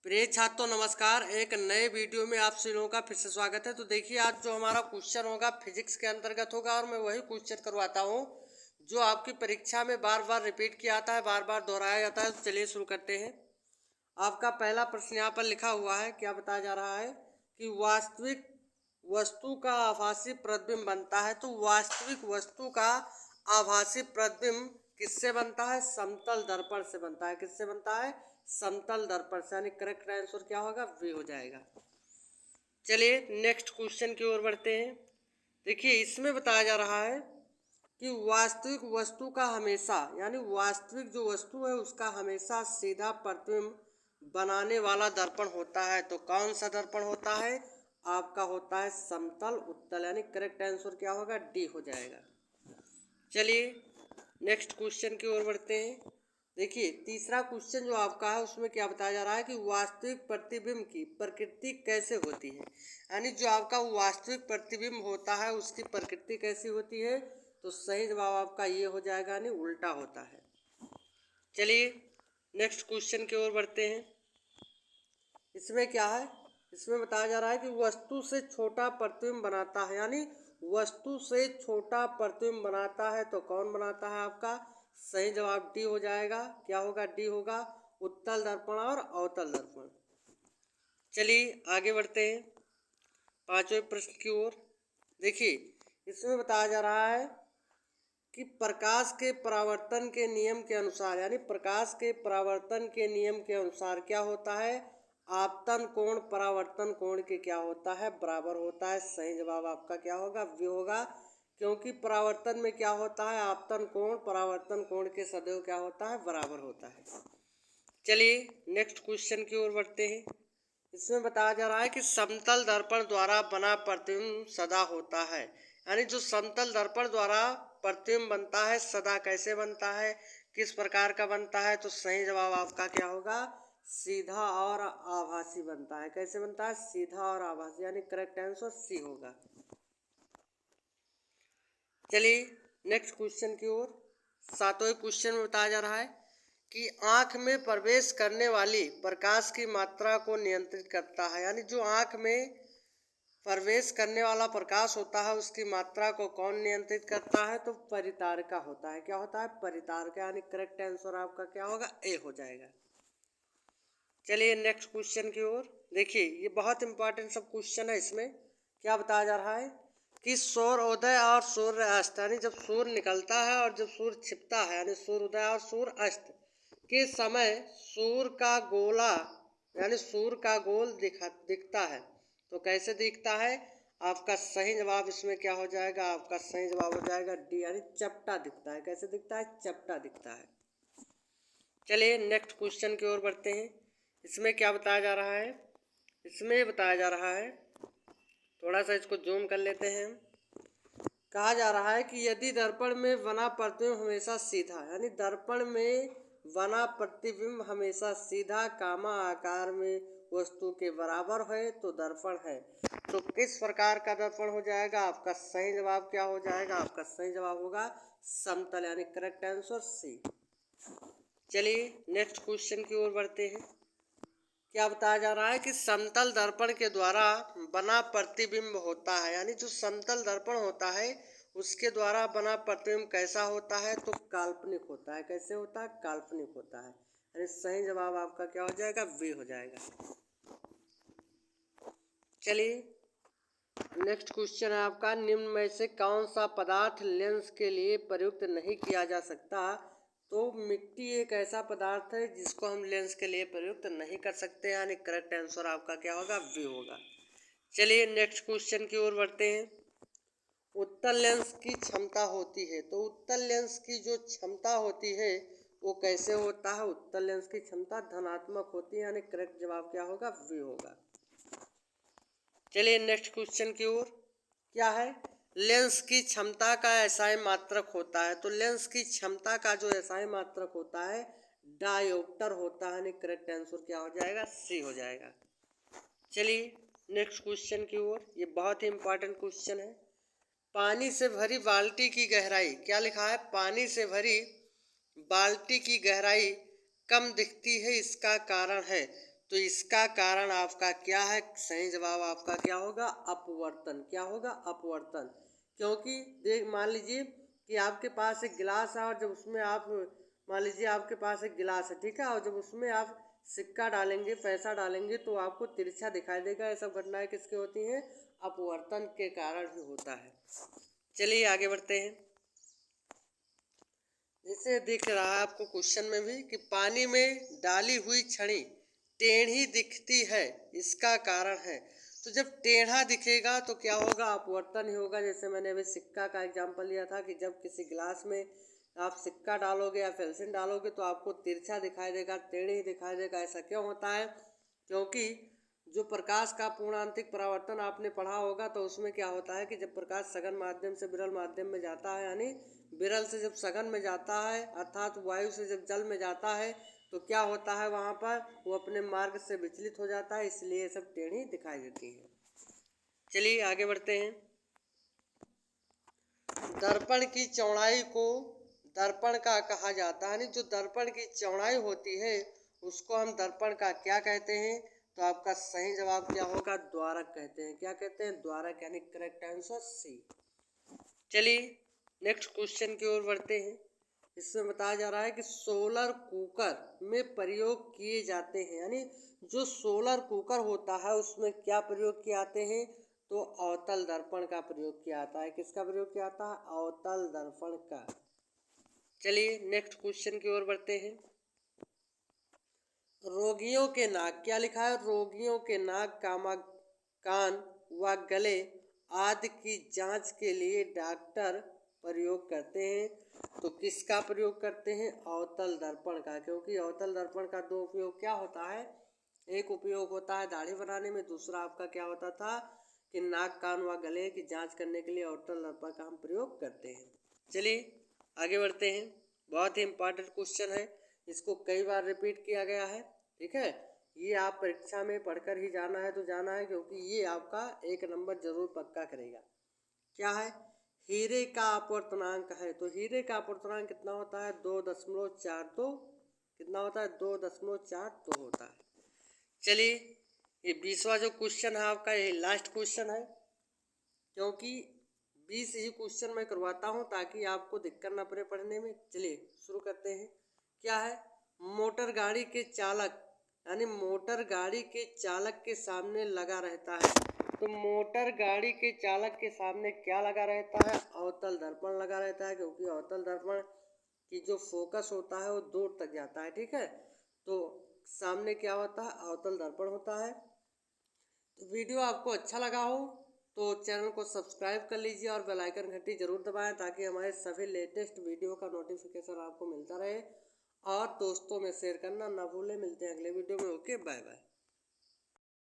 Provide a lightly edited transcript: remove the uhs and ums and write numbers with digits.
प्रिय छात्रों नमस्कार। एक नए वीडियो में आप सभी लोगों का फिर से स्वागत है। तो देखिए आज जो हमारा क्वेश्चन होगा फिजिक्स के अंतर्गत होगा और मैं वही क्वेश्चन करवाता हूँ जो आपकी परीक्षा में बार बार रिपीट किया आता है, बार बार दोहराया जाता है। तो चलिए शुरू करते हैं। आपका पहला प्रश्न यहाँ पर लिखा हुआ है, क्या बताया जा रहा है कि वास्तविक वस्तु का आभासी प्रतिबिंब बनता है। तो वास्तविक वस्तु का आभासी प्रतिबिंब किससे बनता है? समतल दर्पण से बनता है। किससे बनता है? समतल दर्पण से। यानी करेक्ट आंसर क्या होगा? वी हो जाएगा। चलिए नेक्स्ट क्वेश्चन की ओर बढ़ते हैं। देखिए इसमें बताया जा रहा है कि वास्तविक वस्तु का हमेशा यानी वास्तविक जो वस्तु है उसका हमेशा सीधा प्रतिबिंब बनाने वाला दर्पण होता है। तो कौन सा दर्पण होता है? आपका होता है समतल उत्तल। यानी करेक्ट आंसर क्या होगा? डी हो जाएगा। चलिए नेक्स्ट क्वेश्चन की ओर बढ़ते हैं। देखिए तीसरा क्वेश्चन जो आपका है उसमें क्या बताया जा रहा है कि वास्तविक प्रतिबिंब की प्रकृति कैसे होती है। यानी जो आपका वास्तविक प्रतिबिंब होता है उसकी प्रकृति कैसी होती है? तो सही जवाब आपका ये हो जाएगा, यानी उल्टा होता है। चलिए नेक्स्ट क्वेश्चन की ओर बढ़ते हैं। इसमें क्या है? इसमें बताया जा रहा है कि वस्तु से छोटा प्रतिबिंब बनाता है। यानी वस्तु से छोटा प्रतिबिंब बनाता है। तो कौन बनाता है? आपका सही जवाब डी हो जाएगा। क्या होगा? डी होगा, उत्तल दर्पण और अवतल दर्पण। चलिए आगे बढ़ते हैं पांचवें प्रश्न की ओर। देखिए इसमें बताया जा रहा है कि प्रकाश के परावर्तन के नियम के अनुसार, यानी प्रकाश के परावर्तन के नियम के अनुसार क्या होता है? आपतन कोण परावर्तन कोण के क्या होता है? बराबर होता है। सही जवाब आपका क्या होगा? वी होगा, क्योंकि परावर्तन में क्या होता है? आपतन कोण परावर्तन कोण के सदैव क्या होता है? बराबर होता है। चलिए नेक्स्ट क्वेश्चन की ओर बढ़ते हैं। इसमें बताया जा रहा है कि समतल दर्पण द्वारा बना प्रतिबिंब सदा होता है। यानी जो समतल दर्पण द्वारा प्रतिबिंब बनता है सदा कैसे बनता है, किस प्रकार का बनता है? तो सही जवाब आपका क्या होगा? सीधा और आभासी बनता है। कैसे बनता है? सीधा और आभासी। यानी करेक्ट आंसर सी होगा। चलिए नेक्स्ट क्वेश्चन की ओर। सातवें क्वेश्चन में बताया जा रहा है कि आँख में प्रवेश करने वाली प्रकाश की मात्रा को नियंत्रित करता है। यानी जो आँख में प्रवेश करने वाला प्रकाश होता है उसकी मात्रा को कौन नियंत्रित करता है? तो परितारिका होता है। क्या होता है? परितारिका। यानी करेक्ट आंसर आपका क्या होगा? ए हो जाएगा। चलिए नेक्स्ट क्वेश्चन की ओर। देखिए ये बहुत इंपॉर्टेंट सब क्वेश्चन है। इसमें क्या बताया जा रहा है कि सूर्योदय और सूर्य अस्त, यानी जब सूर्य निकलता है और जब सूर्य छिपता है, यानी सूर्योदय और सूर्य अस्त के समय सूर्य का गोला यानी सूर्य का गोल दिखता है। तो कैसे दिखता है? आपका सही जवाब इसमें क्या हो जाएगा? आपका सही जवाब हो जाएगा डी, यानी चपटा दिखता है। कैसे दिखता है? चपटा दिखता है। चलिए नेक्स्ट क्वेश्चन की ओर बढ़ते हैं। इसमें क्या बताया जा रहा है? इसमें बताया जा रहा है, थोड़ा सा इसको जूम कर लेते हैं। कहा जा रहा है कि यदि दर्पण में बना प्रतिबिंब हमेशा सीधा, यानी दर्पण में बना प्रतिबिंब हमेशा सीधा कामा आकार में वस्तु के बराबर है तो दर्पण है। तो किस प्रकार का दर्पण हो जाएगा? आपका सही जवाब क्या हो जाएगा? आपका सही जवाब होगा समतल। यानी करेक्ट आंसर सी। चलिए नेक्स्ट क्वेश्चन की ओर बढ़ते हैं। क्या बताया जा रहा है कि समतल दर्पण के द्वारा बना प्रतिबिंब होता है। यानी जो समतल दर्पण होता है उसके द्वारा बना प्रतिबिंब कैसा होता है? तो काल्पनिक होता है। कैसे होता है? काल्पनिक होता है। यानी सही जवाब आपका क्या हो जाएगा? वी हो जाएगा। चलिए नेक्स्ट क्वेश्चन है आपका, निम्न में से कौन सा पदार्थ लेंस के लिए प्रयुक्त नहीं किया जा सकता? तो मिट्टी एक ऐसा पदार्थ है जिसको हम लेंस के लिए प्रयुक्त नहीं कर सकते। यानी करेक्ट आंसर आपका क्या होगा? वी होगा। चलिए नेक्स्ट क्वेश्चन की ओर बढ़ते हैं। उत्तल लेंस की क्षमता होती है। तो उत्तल लेंस की जो क्षमता होती है वो कैसे होता है? उत्तल लेंस की क्षमता धनात्मक होती है। यानी करेक्ट जवाब क्या होगा? वी होगा। चलिए नेक्स्ट क्वेश्चन की ओर। क्या है? लेंस की क्षमता का एसआई मात्रक होता है। तो लेंस की क्षमता का जो एसआई मात्रक होता है डायोप्टर होता है। यानी करेक्ट आंसर क्या हो जाएगा? सी हो जाएगा। चलिए नेक्स्ट क्वेश्चन की ओर। ये बहुत ही इंपॉर्टेंट क्वेश्चन है। पानी से भरी बाल्टी की गहराई, क्या लिखा है? पानी से भरी बाल्टी की गहराई कम दिखती है, इसका कारण है। तो इसका कारण आपका क्या है? सही जवाब आपका क्या होगा? अपवर्तन। क्या होगा? अपवर्तन। क्योंकि देख मान लीजिए कि आपके पास एक गिलास है और जब उसमें आप मान लीजिए आपके पास एक गिलास है, ठीक है, और जब उसमें आप सिक्का डालेंगे, पैसा डालेंगे तो आपको तिरछा दिखाई देगा। ये सब घटनाएं किसके होती हैं? अपवर्तन के कारण ही होता है। चलिए आगे बढ़ते हैं। जैसे दिख रहा है आपको क्वेश्चन में भी कि पानी में डाली हुई छड़ी टेढ़ी दिखती है, इसका कारण है। तो जब टेढ़ा दिखेगा तो क्या होगा? अपवर्तन ही होगा। जैसे मैंने अभी सिक्का का एग्जांपल लिया था कि जब किसी गिलास में आप सिक्का डालोगे या पेंसिल डालोगे तो आपको तिरछा दिखाई देगा, टेढ़ी दिखाई देगा। ऐसा क्यों होता है? क्योंकि जो प्रकाश का पूर्णांतिक परावर्तन आपने पढ़ा होगा तो उसमें क्या होता है कि जब प्रकाश सघन माध्यम से विरल माध्यम में जाता है, यानी विरल से जब सघन में जाता है अर्थात वायु से जब जल में जाता है तो क्या होता है? वहाँ पर वो अपने मार्ग से विचलित हो जाता है, इसलिए सब टेढ़ी दिखाई देती है। चलिए आगे बढ़ते हैं। दर्पण की चौड़ाई को दर्पण का कहा जाता है, यानी जो दर्पण की चौड़ाई होती है उसको हम दर्पण का क्या कहते हैं? तो आपका सही जवाब क्या होगा? द्वारक कहते हैं। क्या कहते हैं? द्वारक, यानी करेक्ट आंसर सी। चलिए नेक्स्ट क्वेश्चन की ओर बढ़ते हैं। इसमें बताया जा रहा है कि सोलर कुकर में प्रयोग किए जाते हैं, यानी जो सोलर कुकर होता है उसमें क्या प्रयोग किए जाते हैं? तो अवतल दर्पण का प्रयोग किया जाता है। किसका प्रयोग किया जाता है? अवतल दर्पण का। चलिए नेक्स्ट क्वेश्चन की ओर बढ़ते हैं। रोगियों के नाक, क्या लिखा है? रोगियों के नाक, कान व गले आदि की जांच के लिए डॉक्टर प्रयोग करते हैं। तो किसका प्रयोग करते हैं? अवतल दर्पण का। क्योंकि अवतल दर्पण का दो उपयोग क्या होता है? एक उपयोग होता है दाढ़ी बनाने में, दूसरा आपका क्या होता था कि नाक, कान व गले की जांच करने के लिए अवतल दर्पण का हम प्रयोग करते हैं। चलिए आगे बढ़ते हैं। बहुत ही इम्पोर्टेंट क्वेश्चन है, इसको कई बार रिपीट किया गया है, ठीक है। ये आप परीक्षा में पढ़कर ही जाना है तो जाना है, क्योंकि ये आपका 1 नंबर जरूर पक्का करेगा। क्या है? हीरे का अपवर्तनांक है। तो हीरे का अपवर्तनांक कितना होता है? 2.42। कितना होता है? 2.42 होता है। चलिए ये 20वां जो क्वेश्चन है आपका, ये लास्ट क्वेश्चन है, क्योंकि 20 ही क्वेश्चन मैं करवाता हूँ ताकि आपको दिक्कत ना पड़े पढ़ने में। चलिए शुरू करते हैं। क्या है? मोटर गाड़ी के चालक, यानी मोटर गाड़ी के चालक के सामने लगा रहता है। तो मोटर गाड़ी के चालक के सामने क्या लगा रहता है? अवतल दर्पण लगा रहता है, क्योंकि अवतल दर्पण की जो फोकस होता है वो दूर तक जाता है, ठीक है। तो सामने क्या होता है? अवतल दर्पण होता है। तो वीडियो आपको अच्छा लगा हो तो चैनल को सब्सक्राइब कर लीजिए और बेल आइकन घंटी जरूर दबाएं, ताकि हमारे सभी लेटेस्ट वीडियो का नोटिफिकेशन आपको मिलता रहे। और दोस्तों में शेयर करना ना भूलें। मिलते हैं अगले वीडियो में। Okay, bye bye.